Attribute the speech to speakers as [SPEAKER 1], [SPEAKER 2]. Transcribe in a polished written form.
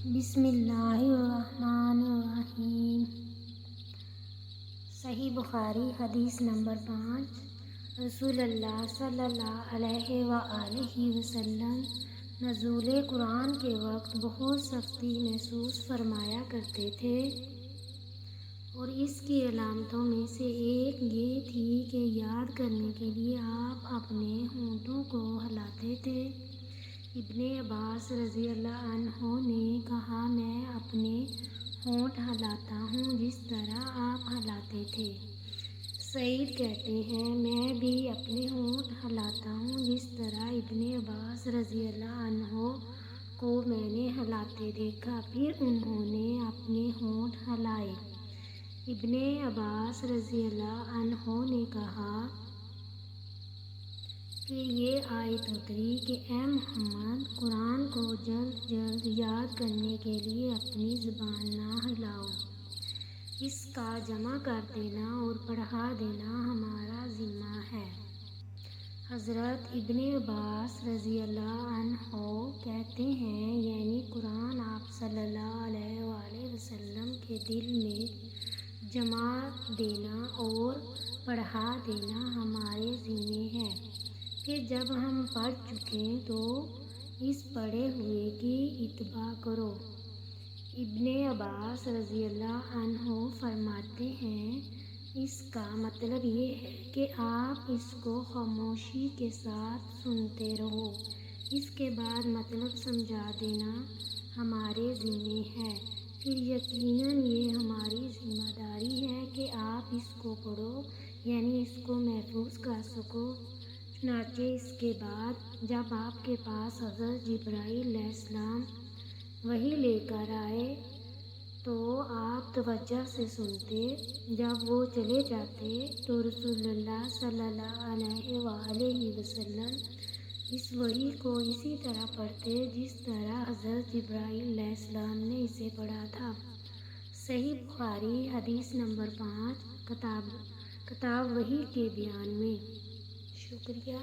[SPEAKER 1] بسم اللہ الرحمن الرحیم۔ صحیح بخاری حدیث نمبر 5۔ رسول اللہ صلی اللہ علیہ وآلہ وسلم نزول قرآن کے وقت بہت سختی محسوس فرمایا کرتے تھے، اور اس کی علامتوں میں سے ایک یہ تھی کہ یاد کرنے کے لیے آپ اپنے ہونٹوں کو ہلاتے تھے۔ ابن عباس رضی اللہ عنہ نے کہا، میں اپنے ہونٹ ہلاتا ہوں جس طرح آپ ہلاتے تھے۔ سعید کہتے ہیں، میں بھی اپنے ہونٹ ہلاتا ہوں جس طرح ابن عباس رضی اللہ عنہ کو میں نے ہلاتے دیکھا، پھر انہوں نے اپنے ہونٹ ہلائے۔ ابن عباس رضی اللہ عنہ نے کہا کہ یہ آیت اتری کہ اے محمد، قرآن کو جلد جلد یاد کرنے کے لیے اپنی زبان نہ ہلاؤ، اس کا جمع کر دینا اور پڑھا دینا ہمارا ذمہ ہے۔ حضرت ابن عباس رضی اللہ عنہ کہتے ہیں، یعنی قرآن آپ صلی اللہ علیہ وآلہ وسلم کے دل میں جما دینا اور پڑھا دینا ہمارے ذمہ ہے۔ پھر جب ہم پڑھ چکیں تو اس پڑھے ہوئے کی اتباع کرو۔ ابن عباس رضی اللہ عنہ فرماتے ہیں، اس کا مطلب یہ ہے کہ آپ اس کو خاموشی کے ساتھ سنتے رہو، اس کے بعد مطلب سمجھا دینا ہمارے ذمہ ہے۔ پھر یقیناً یہ ہماری ذمہ داری ہے کہ آپ اس کو پڑھو، یعنی اس کو محفوظ کر سکو۔ چنانچہ اس کے بعد جب آپ کے پاس حضرت جبرائیل علیہ السلام وحی لے کر آئے تو آپ توجہ سے سنتے، جب وہ چلے جاتے تو رسول اللہ صلی اللہ علیہ وآلہ وسلم اس وحی کو اسی طرح پڑھتے جس طرح حضرت جبرائیل علیہ السلام نے اسے پڑھا تھا۔ صحیح بخاری حدیث نمبر 5، کتاب وحی کے بیان میں۔ شکریہ۔